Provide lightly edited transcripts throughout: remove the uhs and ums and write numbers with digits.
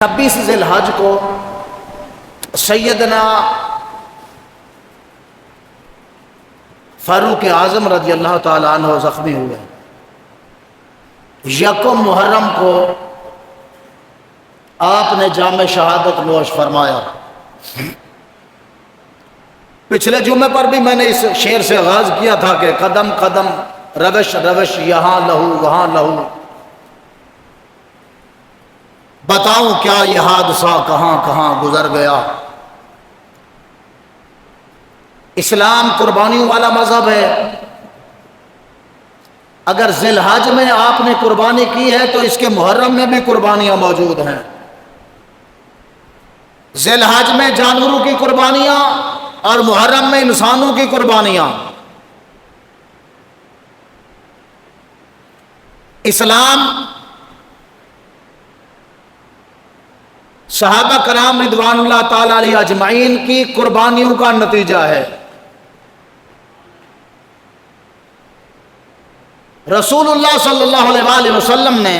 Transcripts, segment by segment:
26 ذی الحج کو سیدنا فاروق اعظم رضی اللہ تعالی عنہ زخمی ہوئے۔ یکم محرم کو آپ نے جام شہادت نوش فرمایا۔ پچھلے جمعے پر بھی میں نے اس شعر سے آغاز کیا تھا کہ قدم قدم روش روش یہاں لہو وہاں لہو، بتاؤں کیا یہ حادثہ کہاں کہاں گزر گیا۔ اسلام قربانیوں والا مذہب ہے۔ اگر ذی الحج میں آپ نے قربانی کی ہے تو اس کے محرم میں بھی قربانیاں موجود ہیں۔ ذی الحج میں جانوروں کی قربانیاں اور محرم میں انسانوں کی قربانیاں۔ اسلام صحابہ کرام رضوان اللہ تعالی علیہ اجمعین کی قربانیوں کا نتیجہ ہے۔ رسول اللہ صلی اللہ علیہ وآلہ وسلم نے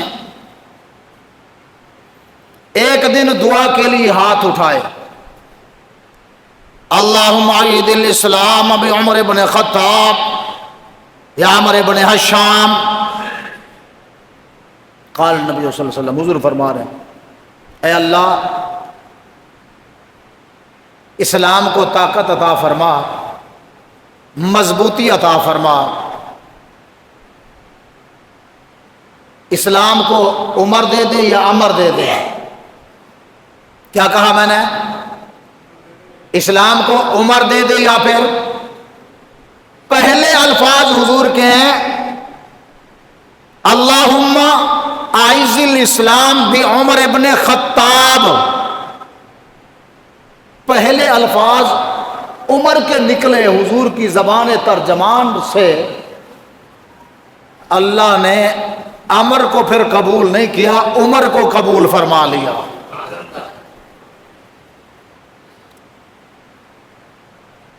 ایک دن دعا کے لیے ہاتھ اٹھائے، اللہم عید الاسلام بعمر بن خطاب یا عمر بن حشام۔ قال نبی صلی اللہ علیہ وسلم، حضور فرما رہے ہیں، اے اللہ اسلام کو طاقت عطا فرما، مضبوطی عطا فرما۔ اسلام کو عمر دے دے یا عمر دے دے؟ کیا کہا میں نے؟ اسلام کو عمر دے دے یا پھر؟ پہلے الفاظ حضور کے ہیں اللہم اعز الاسلام بعمر ابن خطاب۔ پہلے الفاظ عمر کے نکلے حضور کی زبان ترجمان سے، اللہ نے عمر کو پھر قبول نہیں کیا، عمر کو قبول فرما لیا۔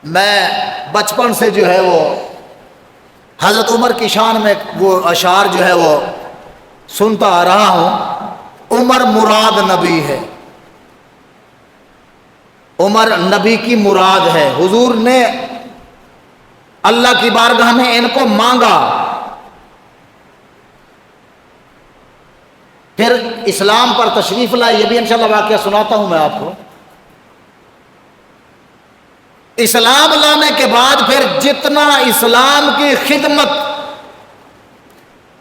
میں بچپن سے جو ہے وہ حضرت عمر کی شان میں وہ اشعار جو ہے وہ سنتا آ رہا ہوں۔ عمر مراد نبی ہے، عمر نبی کی مراد ہے۔ حضور نے اللہ کی بارگاہ میں ان کو مانگا، پھر اسلام پر تشریف لائے۔ یہ بھی انشاءاللہ واقعہ سناتا ہوں میں آپ کو۔ اسلام لانے کے بعد پھر جتنا اسلام کی خدمت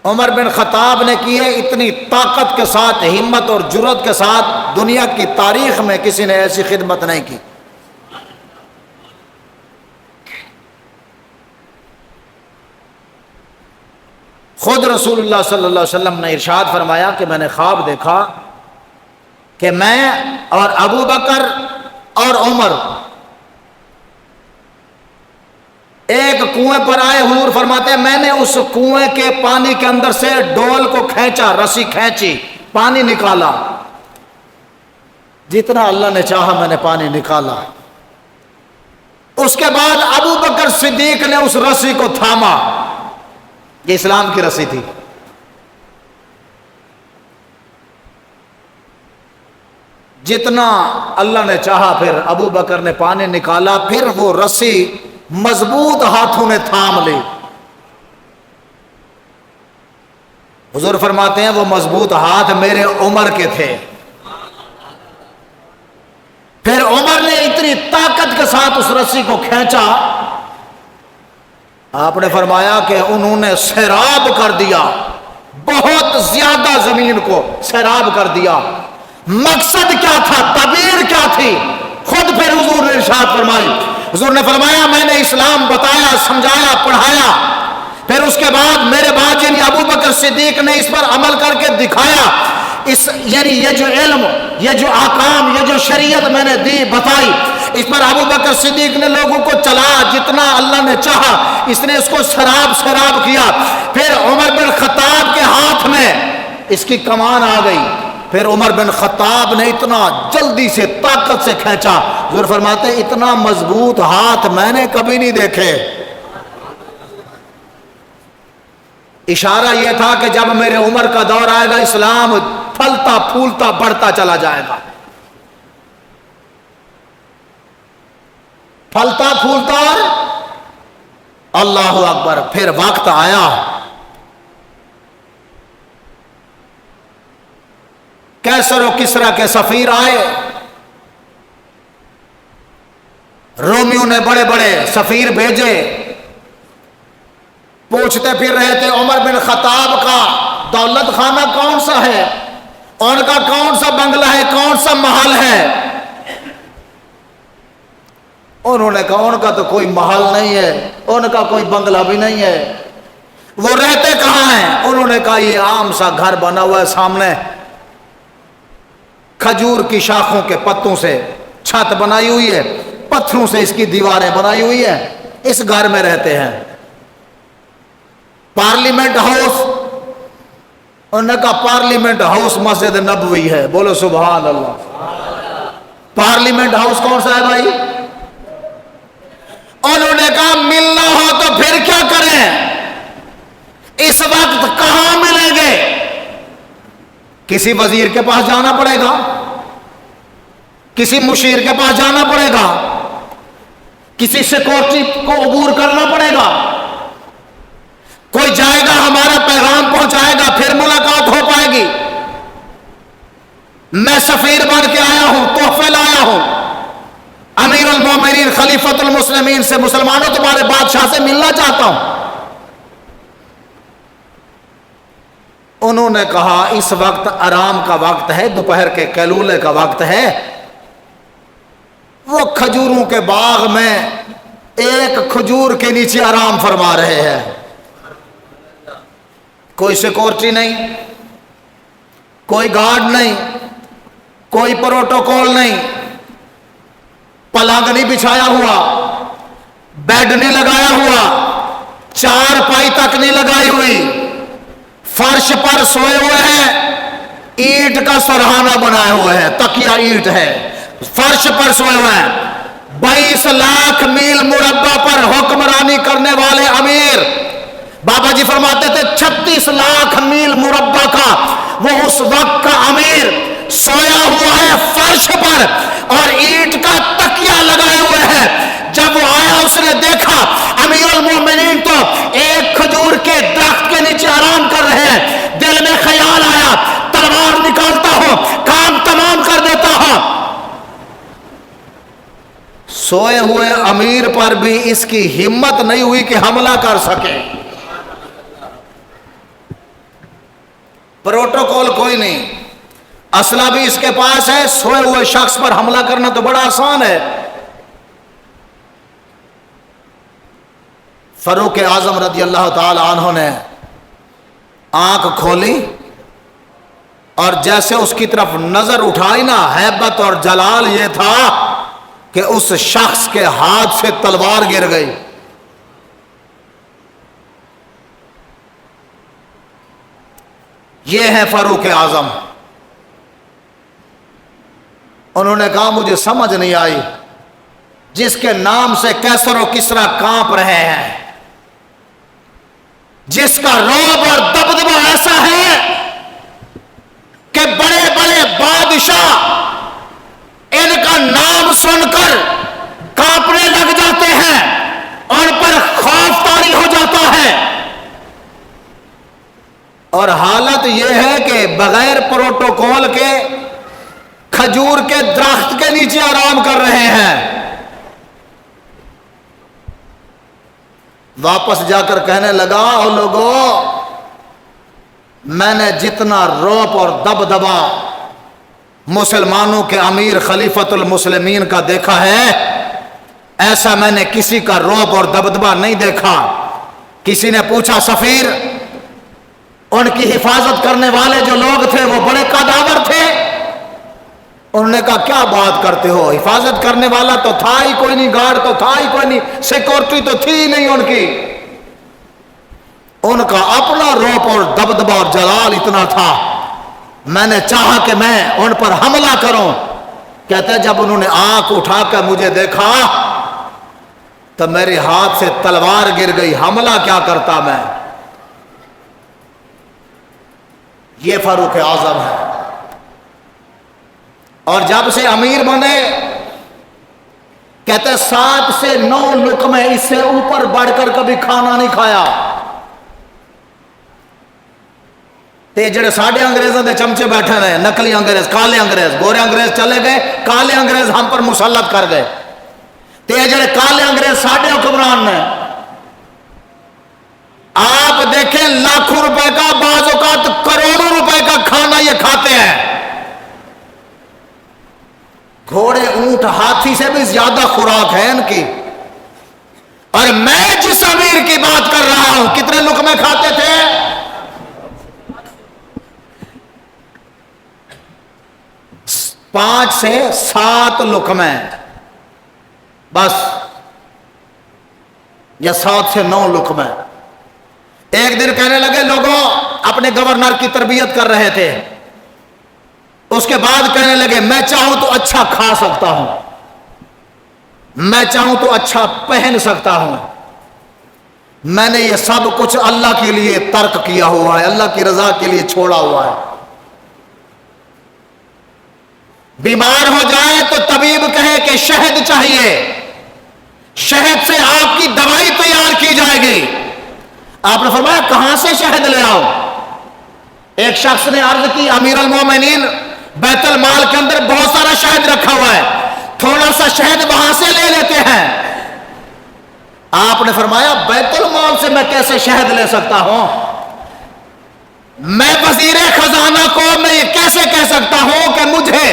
عمر بن خطاب نے کی ہے، اتنی طاقت کے ساتھ، ہمت اور جرأت کے ساتھ دنیا کی تاریخ میں کسی نے ایسی خدمت نہیں کی۔ خود رسول اللہ صلی اللہ علیہ وسلم نے ارشاد فرمایا کہ میں نے خواب دیکھا کہ میں اور ابو بکر اور عمر ایک کنویں پر آئے۔ حضور فرماتے ہیں میں نے اس کنویں کے پانی کے اندر سے ڈول کو کھینچا، رسی کھینچی، پانی نکالا، جتنا اللہ نے چاہا میں نے پانی نکالا۔ اس کے بعد ابو بکر صدیق نے اس رسی کو تھاما، یہ اسلام کی رسی تھی۔ جتنا اللہ نے چاہا پھر ابو بکر نے پانی نکالا، پھر وہ رسی مضبوط ہاتھوں نے تھام لی۔ حضور فرماتے ہیں وہ مضبوط ہاتھ میرے عمر کے تھے۔ پھر عمر نے اتنی طاقت کے ساتھ اس رسی کو کھینچا، آپ نے فرمایا کہ انہوں نے سیراب کر دیا، بہت زیادہ زمین کو سیراب کر دیا۔ مقصد کیا تھا؟ تعبیر کیا تھی؟ خود پھر حضور نے ارشاد فرمائی، حضور نے فرمایا میں نے اسلام بتایا، سمجھایا، پڑھایا، پھر اس کے بعد میرے بعد یعنی ابو بکر صدیق نے اس پر عمل کر کے دکھایا۔ یعنی یہ جو علم، یہ جو احکام، یہ جو شریعت میں نے دی، بتائی، اس پر ابو بکر صدیق نے لوگوں کو چلایا جتنا اللہ نے چاہا، اس نے اس کو سراب کیا۔ پھر عمر بن خطاب کے ہاتھ میں اس کی کمان آ گئی، پھر عمر بن خطاب نے اتنا جلدی سے طاقت سے کھینچا۔ حضور فرماتے ہیں اتنا مضبوط ہاتھ میں نے کبھی نہیں دیکھے۔ اشارہ یہ تھا کہ جب میرے عمر کا دور آئے گا اسلام پھلتا پھولتا بڑھتا چلا جائے گا، پھلتا پھولتا۔ اللہ اکبر۔ پھر وقت آیا، کیسر و کسرا کے سفیر آئے، رومیوں نے بڑے بڑے سفیر بھیجے، پوچھتے پھر رہے تھے عمر بن خطاب کا دولت خانہ کون سا ہے، ان کا کون سا بنگلہ ہے، کون سا محل ہے۔ انہوں نے کہا ان کا تو کوئی محل نہیں ہے، ان کا کوئی بنگلہ بھی نہیں ہے، وہ رہتے کہاں ہیں؟ انہوں نے کہا یہ عام سا گھر بنا ہوا ہے سامنے، کھجور کی شاخوں کے پتوں سے چھت بنائی ہوئی ہے، پتھروں سے اس کی دیواریں بنائی ہوئی ہیں، اس گھر میں رہتے ہیں۔ پارلیمنٹ ہاؤس، انہوں نے کہا پارلیمنٹ ہاؤس مسجد نبوی ہے، بولو سبحان اللہ۔ پارلیمنٹ ہاؤس کون سا ہے بھائی؟ انہوں نے کہا ملنا ہو تو پھر کیا کریں، اس وقت کہاں ملیں گے؟ کسی وزیر کے پاس جانا پڑے گا، کسی مشیر کے پاس جانا پڑے گا، کسی سیکورٹی کو عبور کرنا پڑے گا، کوئی جائے گا ہمارا پیغام پہنچائے گا، پھر ملاقات ہو پائے گی۔ میں سفیر بن کے آیا ہوں، تحفے لایا ہوں، امیر المومنین خلیفۃ المسلمین سے، مسلمانوں تمہارے بادشاہ سے ملنا چاہتا ہوں۔ انہوں نے کہا اس وقت آرام کا وقت ہے، دوپہر کے قیلولے کا وقت ہے، وہ کھجوروں کے باغ میں ایک کھجور کے نیچے آرام فرما رہے ہیں، کوئی سیکورٹی نہیں، کوئی گارڈ نہیں، کوئی پروٹوکول نہیں، پلنگ نہیں بچھایا ہوا، بیڈ نہیں لگایا ہوا، چار پائی تک نہیں لگائی ہوئی، فرش پر سوئے ہوئے ہیں، اینٹ کا سرہانہ بنائے ہوئے ہیں، تکیہ اینٹ ہے، فرش پر سوئے ہوئے ہیں۔ 22 لاکھ میل مربع پر حکمرانی کرنے والے امیر، بابا جی فرماتے تھے 36 لاکھ میل مربع کا وہ اس وقت کا امیر سویا ہوا ہے فرش پر اور اینٹ کا تکیہ لگائے ہوئے ہے۔ جب وہ آیا اس نے دیکھا امیر المومنین تو ایک کھجور کے درخت کے نیچے آرام کر رہے ہیں، دل میں خیال آیا تلوار نکالتا ہوں، کام تمام کر دیتا ہوں۔ سوئے ہوئے امیر پر بھی اس کی ہمت نہیں ہوئی کہ حملہ کر سکے، پروٹوکول کوئی نہیں، اسلحہ بھی اس کے پاس ہے، سوئے ہوئے شخص پر حملہ کرنا تو بڑا آسان ہے۔ فاروق اعظم رضی اللہ تعالی عنہ نے آنکھ کھولی اور جیسے اس کی طرف نظر اٹھائی نا، ہیبت اور جلال یہ تھا کہ اس شخص کے ہاتھ سے تلوار گر گئی۔ یہ ہے فاروق اعظم۔ انہوں نے کہا مجھے سمجھ نہیں آئی، جس کے نام سے کیسر و کسرا کانپ رہے ہیں، جس کا رعب اور دبدبہ ایسا ہے کہ بڑے بڑے بادشاہ ان کا نام سن کر کانپنے لگ جاتے ہیں، ان پر خوف طاری ہو جاتا ہے، اور حالت یہ ہے کہ بغیر پروٹوکول کے کھجور کے درخت کے نیچے آرام کر رہے ہیں۔ واپس جا کر کہنے لگا او لوگو، میں نے جتنا رعب اور دبدبا مسلمانوں کے امیر خلیفۃ المسلمین کا دیکھا ہے، ایسا میں نے کسی کا رعب اور دبدبا نہیں دیکھا۔ کسی نے پوچھا سفیر، ان کی حفاظت کرنے والے جو لوگ تھے وہ بڑے قداور تھے؟ انہوں نے کہا کیا بات کرتے ہو، حفاظت کرنے والا تو تھا ہی کوئی نہیں، گارڈ تو تھا ہی کوئی نہیں، سیکورٹی تو تھی ہی نہیں ان کی۔ ان کا اپنا رعب اور دبدبہ اور جلال اتنا تھا، میں نے چاہا کہ میں ان پر حملہ کروں۔ کہتے جب انہوں نے آنکھ اٹھا کر مجھے دیکھا تو میرے ہاتھ سے تلوار گر گئی، حملہ کیا کرتا میں۔ یہ فاروق اعظم ہے۔ اور جب سے امیر بنے کہتے 7 سے 9 لقمے اس سے اوپر بڑھ کر کبھی کھانا نہیں کھایا. تے جڑے ساڈے انگریزوں دے چمچے بیٹھے رہے، نقلی انگریز، کالے انگریز، گورے انگریز چلے گئے، کالے انگریز ہم پر مسلط کر گئے. تے جڑے کالے انگریز ساڈے حکمران نے، آپ دیکھیں لاکھوں روپے کا، بعض اوقات کروڑوں روپے کا کھانا یہ کھاتے ہیں. گھوڑے، اونٹ، ہاتھی سے بھی زیادہ خوراک ہے ان کی. اور میں جس امیر کی بات کر رہا ہوں کتنے لقمے کھاتے تھے؟ 5 سے 7 لقمے بس، یا 7 سے 9 لقمے. ایک دن کہنے لگے لوگوں، اپنے گورنر کی تربیت کر رہے تھے، اس کے بعد کہنے لگے میں چاہوں تو اچھا کھا سکتا ہوں، میں چاہوں تو اچھا پہن سکتا ہوں، میں نے یہ سب کچھ اللہ کے لیے ترک کیا ہوا ہے، اللہ کی رضا کے لیے چھوڑا ہوا ہے. بیمار ہو جائے تو طبیب کہے کہ شہد چاہیے، شہد سے آپ کی دوائی تیار کی جائے گی. آپ نے فرمایا کہاں سے شہد لے آؤ؟ ایک شخص نے عرض کی امیر المومنین بیت المال کے اندر بہت سارا شہد رکھا ہوا ہے، تھوڑا سا شہد وہاں سے لے لیتے ہیں. آپ نے فرمایا بیت المال سے میں کیسے شہد لے سکتا ہوں؟ میں وزیر خزانہ کو میں یہ کیسے کہہ سکتا ہوں کہ مجھے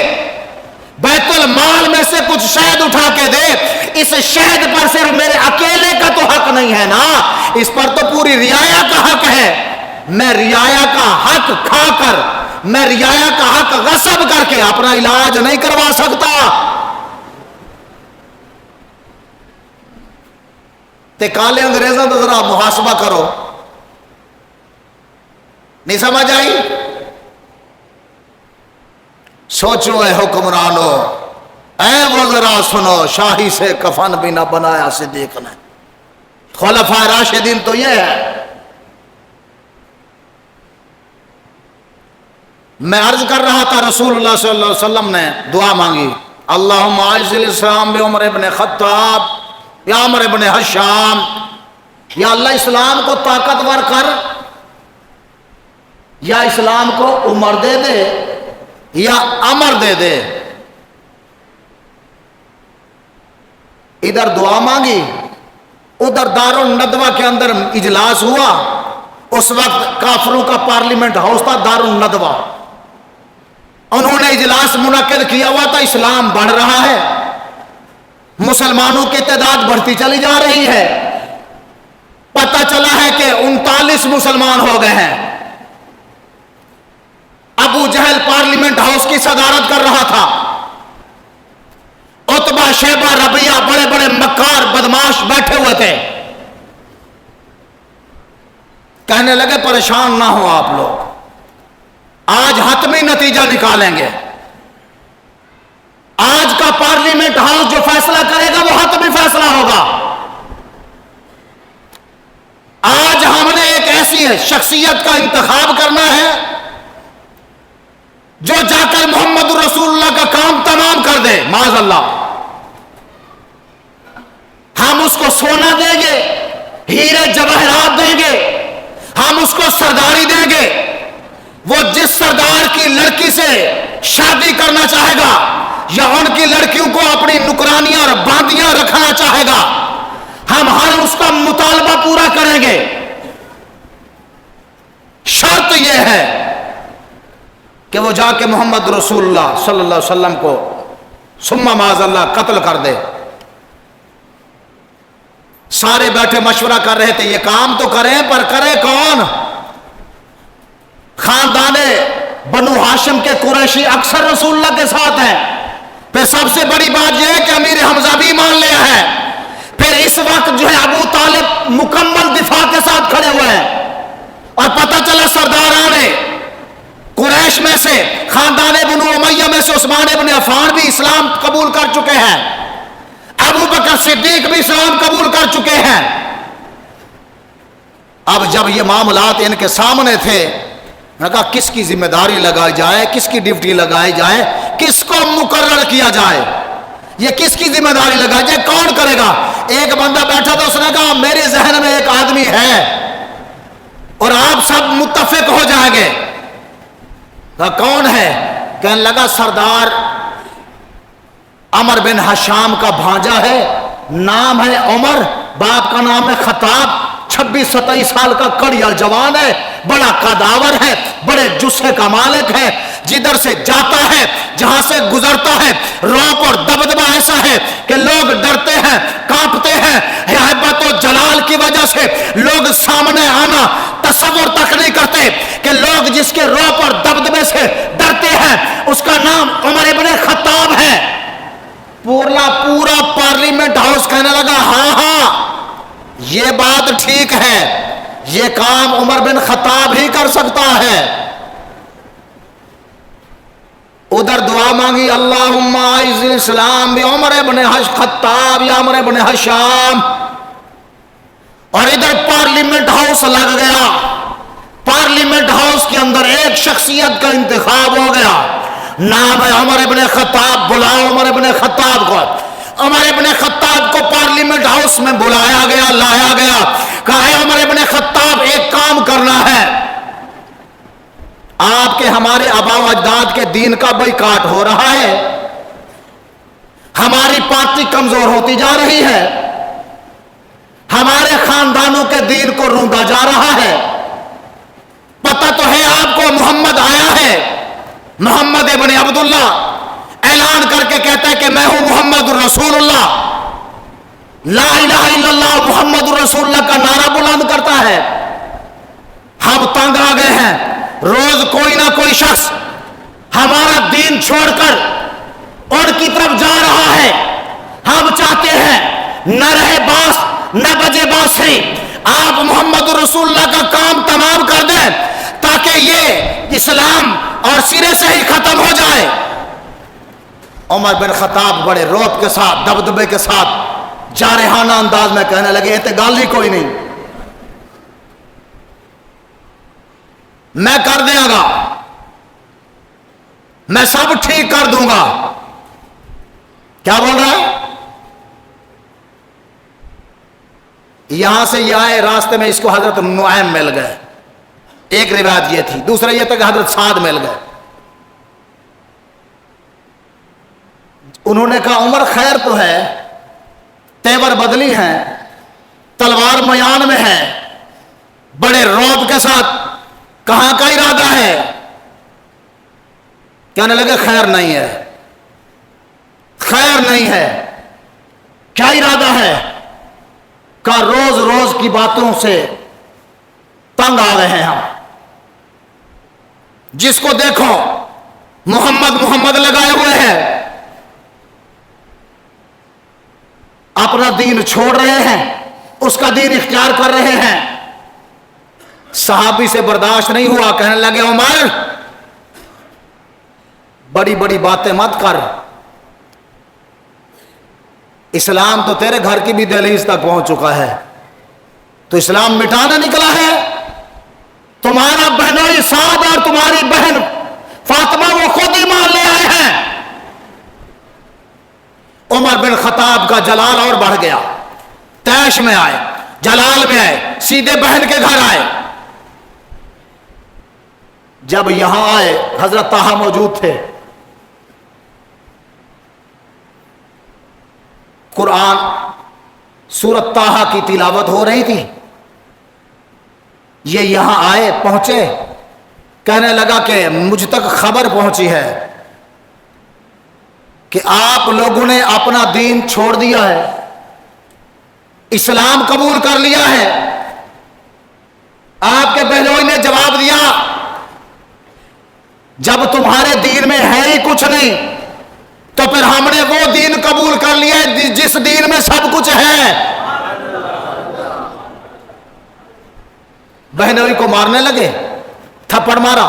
بیت المال میں سے کچھ شہد اٹھا کے دے؟ اس شہد پر صرف میرے اکیلے کا تو حق نہیں ہے نا، اس پر تو پوری رعایا کا حق ہے. میں رعایا کا حق کھا کر، میں رعایا کا حق غصب کر کے اپنا علاج نہیں کروا سکتا. تے کالے انگریزوں تو ذرا محاسبہ کرو، نہیں سمجھ آئی؟ سوچو اے حکمرانو، اے وزراء سنو، شاہی سے کفن بھی نہ بنایا صدیق نے. خلفائے راشدین تو یہ ہے. میں عرض کر رہا تھا رسول اللہ صلی اللہ علیہ وسلم نے دعا مانگی، اللہم اعز الاسلام بعمر ابن خطاب یا عمر ابن ہشام، یا اللہ اسلام کو طاقتور کر، یا اسلام کو عمر دے دے یا عمر دے دے. ادھر دعا مانگی، ادھر دارالندوہ کے اندر اجلاس ہوا. اس وقت کافروں کا پارلیمنٹ ہاؤس تھا دارالندوہ، انہوں نے اجلاس منعقد کیا ہوا تھا. اسلام بڑھ رہا ہے، مسلمانوں کی تعداد بڑھتی چلی جا رہی ہے. پتہ چلا ہے کہ 39 مسلمان ہو گئے ہیں. ابو جہل پارلیمنٹ ہاؤس کی صدارت کر رہا تھا، عتبہ، شیبہ، ربیہ، بڑے بڑے مکار بدماش بیٹھے ہوئے تھے. کہنے لگے پریشان نہ ہو آپ لوگ، آج حتمی نتیجہ نکالیں گے. آج کا پارلیمنٹ ہاؤس جو فیصلہ کرے گا وہ حتمی فیصلہ ہوگا. آج ہم نے ایک ایسی شخصیت کا انتخاب کرنا ہے جو جا کر محمد رسول اللہ کا کام تمام کر دے. معاذ اللہ، ہم اس کو سونا دیں گے، ہیرے جواہرات دیں گے، ہم اس کو سرداری دیں گے. وہ جس سردار کی لڑکی سے شادی کرنا چاہے گا یا ان کی لڑکیوں کو اپنی نکرانیاں اور باندیاں رکھنا چاہے گا، ہم ہر اس کا مطالبہ پورا کریں گے. شرط یہ ہے کہ وہ جا کے محمد رسول اللہ صلی اللہ علیہ وسلم کو ثم معاذ اللہ قتل کر دے. سارے بیٹھے مشورہ کر رہے تھے یہ کام تو کریں، پر کرے کون؟ خاندان بنو ہاشم کے قریشی اکثر رسول اللہ کے ساتھ ہیں. پھر سب سے بڑی بات یہ ہے کہ امیر حمزہ بھی مان لیا ہے. پھر اس وقت جو ہے ابو طالب مکمل دفاع کے ساتھ کھڑے ہوئے ہیں. اور پتہ چلا سرداران قریش میں سے، خاندان بنو امیہ میں سے عثمان ابن عفان بھی اسلام قبول کر چکے ہیں، ابو بکر صدیق بھی اسلام قبول کر چکے ہیں. اب جب یہ معاملات ان کے سامنے تھے نے کہا کس کی ذمہ داری لگائی جائے, کس کی ڈیوٹی لگائی جائے, کس کو مقرر کیا جائے, یہ کس کی ذمہ داری لگائی جائے, کون کرے گا؟ ایک بندہ بیٹھا تھا, اس نے کہا میرے ذہن میں ایک آدمی ہے اور آپ سب متفق ہو جائیں گے. کہا کون ہے؟ کہنے لگا سردار عمر بن حشام کا بھانجا ہے, نام ہے عمر, باپ کا نام ہے خطاب, 26-27 سال کا کڑیل جوان ہے, بڑا قداور ہے, بڑے جسے کا مالک ہے, جدھر سے جاتا ہے جہاں سے گزرتا ہے رعب اور دبدبہ ایسا ہے کہ لوگ ڈرتے ہیں, کانپتے ہیں, ہیبت و جلال کی وجہ سے لوگ سامنے آنا تصور تک نہیں کرتے کہ لوگ جس کے رعب اور دبدبے سے ڈرتے ہیں اس کا نام عمر ابن خطاب ہے. پورا پارلیمنٹ ہاؤس کہنے لگا ہاں ہاں یہ بات ٹھیک ہے, یہ کام عمر بن خطاب ہی کر سکتا ہے. ادھر دعا مانگی اللہم اعز الاسلام بعمر ابن خطاب یا عمر ابن حشام, اور ادھر پارلیمنٹ ہاؤس لگ گیا. پارلیمنٹ ہاؤس کے اندر ایک شخصیت کا انتخاب ہو گیا, نام ہے عمر ابن خطاب. بلاؤ عمر ابن خطاب کو. عمر ابن خطاب کو پارلیمنٹ ہاؤس میں بلایا گیا, لایا گیا, کہا ہے عمر ابن خطاب ایک کام کرنا ہے, آپ کے ہمارے آبا و اجداد کے دین کا بائیکاٹ ہو رہا ہے, ہماری پارٹی کمزور ہوتی جا رہی ہے, ہمارے خاندانوں کے دین کو روندا جا رہا ہے. پتہ تو ہے آپ کو محمد آیا ہے, محمد ابن عبداللہ اعلان کر کے کہتا ہے کہ میں ہوں محمد الرسول اللہ, لا الہ الا اللہ محمد الرسول اللہ کا نعرہ بلند کرتا ہے. ہم تنگ آ گئے ہیں, روز کوئی نہ کوئی شخص ہمارا دین چھوڑ کر اور کی طرف جا رہا ہے. ہم چاہتے ہیں نہ رہے باس نہ بجے بانسری, آپ محمد الرسول اللہ کا کام تمام کر دیں تاکہ یہ اسلام اور سرے سے ہی ختم ہو جائے. عمر بن خطاب بڑے روب کے ساتھ, دبدبے کے ساتھ, جارحانہ انداز میں کہنے لگے اعتدال ہی کوئی نہیں, میں کر دوں گا, میں سب ٹھیک کر دوں گا. کیا بول رہا ہے؟ یہاں سے یہ آئے, راستے میں اس کو حضرت نعیم مل گئے, ایک روایت یہ تھی, دوسرا یہ تھا کہ حضرت سعد مل گئے. انہوں نے کہا عمر خیر تو ہے, تیور بدلی ہیں, تلوار میان میں ہے, بڑے رعب کے ساتھ, کہاں کا ارادہ ہے؟ کہنے لگے خیر نہیں ہے, خیر نہیں ہے. کیا ارادہ ہے؟ کہ روز روز کی باتوں سے تنگ آ رہے ہیں ہم, جس کو دیکھو محمد محمد لگائے ہوئے ہیں, اپنا دین چھوڑ رہے ہیں, اس کا دین اختیار کر رہے ہیں. صحابی سے برداشت نہیں ہوا, کہنے لگے عمر بڑی بڑی باتیں مت کر, اسلام تو تیرے گھر کی بھی دہلیز تک پہنچ چکا ہے, تو اسلام مٹانا نکلا ہے. تمہارا بہنوئی سعد اور تمہاری بہن فاطمہ وہ خود ایمان لے آئے ہیں. عمر بن خطاب کا جلال اور بڑھ گیا, تیش میں آئے, جلال میں آئے, سیدھے بہن کے گھر آئے. جب یہاں آئے حضرت طٰہٰ موجود تھے, قرآن سورۃ طٰہٰ کی تلاوت ہو رہی تھی. یہ یہاں آئے, پہنچے, کہنے لگا کہ مجھ تک خبر پہنچی ہے کہ آپ لوگوں نے اپنا دین چھوڑ دیا ہے, اسلام قبول کر لیا ہے. آپ کے بہنوئی نے جواب دیا جب تمہارے دین میں ہے ہی کچھ نہیں تو پھر ہم نے وہ دین قبول کر لیا جس دین میں سب کچھ ہے. بہنوئی کو مارنے لگے, تھپڑ مارا,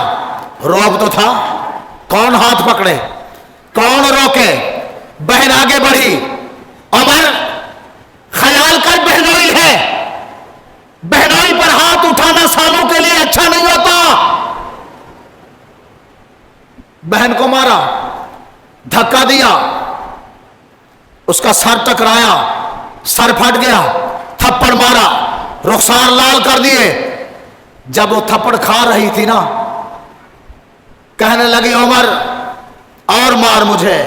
روب تو تھا, کون ہاتھ پکڑے, کون روکے, بہن آگے بڑھی. عمر خیال کر بہنوئی ہے, بہنوئی پر ہاتھ اٹھانا سالوں کے لیے اچھا نہیں ہوتا. اس کا سر ٹکرایا, سر پھٹ گیا, تھپڑ مارا, رخسار لال کر دیے. جب وہ تھپڑ کھا رہی تھی نا, کہنے لگی عمر اور مار مجھے,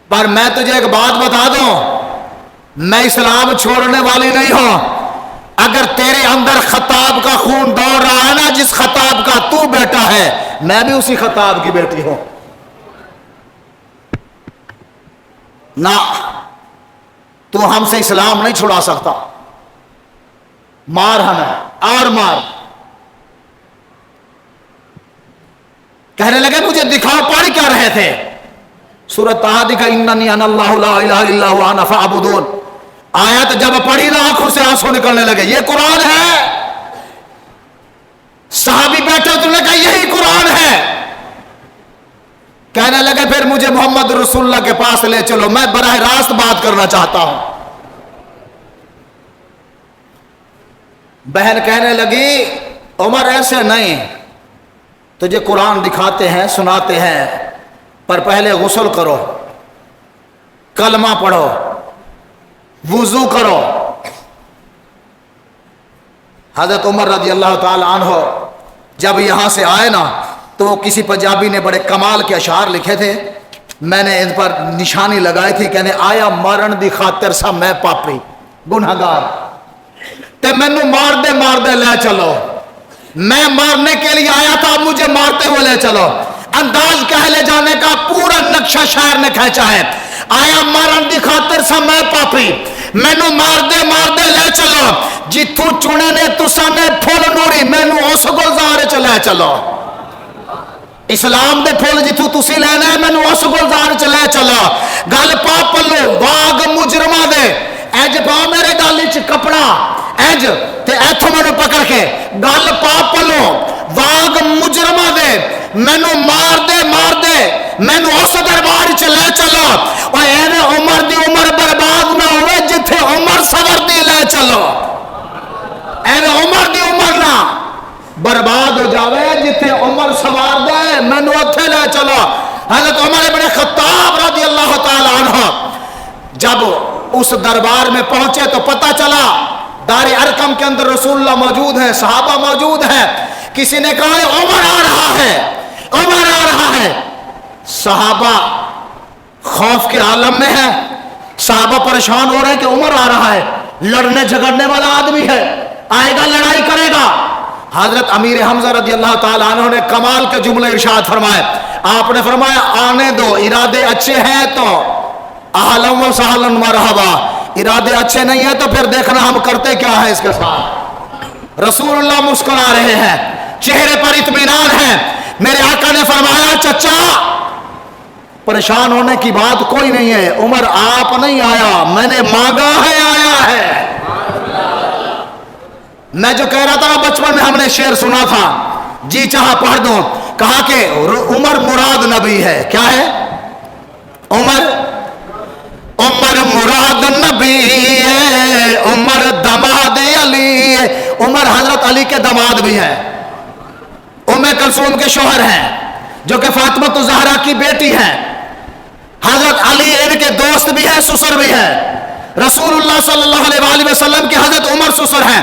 پر میں تجھے ایک بات بتا دوں, میں اسلام چھوڑنے والی نہیں ہوں. اگر تیرے اندر خطاب کا خون دوڑ رہا ہے نا, جس خطاب کا تو بیٹا ہے, میں بھی اسی خطاب کی بیٹی ہوں. نہ تو ہم سے اسلام نہیں چھڑا سکتا, مار ہمیں اور مار. کہنے لگے مجھے دکھاؤ, پڑھ کیا رہے تھے؟ سورۃ طٰہٰ کا اننی انا اللہ لا الہ الا هو انا فاعبدون. آیت جب پڑھی نا آنکھوں سے آنسو نکلنے لگے. یہ قرآن ہے. صحابی بیٹھے تو نے کہا یہی قرآن ہے. کہنے لگے پھر مجھے محمد رسول اللہ کے پاس لے چلو, میں براہ راست بات کرنا چاہتا ہوں. بہن کہنے لگی عمر ایسے نہیں, تجھے قرآن دکھاتے ہیں سناتے ہیں, پر پہلے غسل کرو, کلمہ پڑھو, وضو کرو. حضرت عمر رضی اللہ تعالی عنہ جب یہاں سے آئے نا, تو کسی پنجابی نے بڑے کمال کے اشعار لکھے تھے, میں نے ان پر نشانی لگائی تھی. کہنے آیا مارن دی خاطر سا میں پاپی گنہگار, تے مینو مار دے لے چلو. میں مارنے کے لیے آیا تھا, مجھے مارتے ہوئے لے چلو. انداز کہہ لے جانے کا پورا نقشہ شاعر نے کھینچا ہے. آیا مارن دی خاطر سا میں پاپی, مینو مار دے لے چلو. جتھو چنے نے تسا نے پھول نوری, مینو اس گلزار چ لے چلو. اسلام دے پھول جتھو تسی لینا ہے, مینو اس گلزار چ لے چلو. گل پا پلو واگ مجرمہ دے, اج پا میرے گل چ کپڑا, اج تے ایتھوں مینو پکڑ کے گل پا پلو واگ مجرمہ دے, مینو مار دے مینو اس دربار چ لے چلو. اور ایویں عمر دی عمر برباد نہ ہوئے جتھے عمر سور دی لے چلو. ایویں عمر دی عمر نہ برباد ہو جاوے جتھے عمر سوار دے, مینو اتھے لے چلو. حضرت عمر ابن خطاب رضی اللہ تعالی عنہ جب اس دربار میں پہنچے تو پتہ چلا دار ارقم کے اندر رسول اللہ موجود ہیں, صحابہ موجود ہیں. کسی نے کہا عمر آ رہا ہے, عمر آ رہا ہے. صحابہ خوف کے عالم میں ہیں, صحابہ پریشان ہو رہے ہیں کہ عمر آ رہا ہے, لڑنے جھگڑنے والا آدمی ہے, آئے گا لڑائی کرے گا. حضرت امیر حمزہ رضی اللہ تعالیٰ عنہ نے کمال کے جملے ارشاد فرمائے. آپ نے فرمایا آنے دو, ارادے اچھے ہیں تو اہلا و سہلا مرحبا, ارادے اچھے نہیں ہیں تو پھر دیکھنا ہم کرتے کیا ہے اس کے ساتھ. رسول اللہ مسکرا رہے ہیں, چہرے پر اطمینان ہے. میرے آقا نے فرمایا چچا پریشان ہونے کی بات کوئی نہیں ہے, عمر آپ نہیں آیا, میں نے مانگا ہے آیا ہے. میں جو کہہ رہا تھا نا بچپن میں ہم نے شعر سنا تھا, جی چاہا پڑھ دوں. کہا کہ عمر مراد نبی ہے. کیا ہے عمر مراد نبی ہے, عمر دماد علی ہے. عمر حضرت علی کے دماد بھی ہیں, ام کلثوم کے شوہر ہیں, جو کہ فاطمہ الزہرا کی بیٹی ہیں. حضرت علی ان کے دوست بھی ہیں, سسر بھی ہیں. رسول اللہ صلی اللہ علیہ وآلہ وسلم کے حضرت عمر سسر ہیں.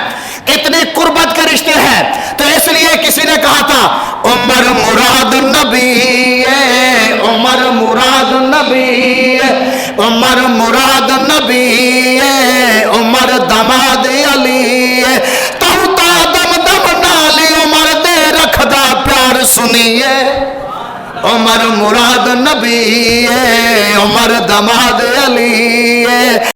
اتنے قربت کے رشتے ہیں, تو اس لیے کسی نے کہا تھا عمر مراد نبی ہے, عمر مراد نبی ہے, عمر مراد نبی ہے, عمر دماد علی ہے. دم نالی عمر دے رکھدا پیار سنیے, عمر مراد نبی ہے, عمر دماد علی ہے.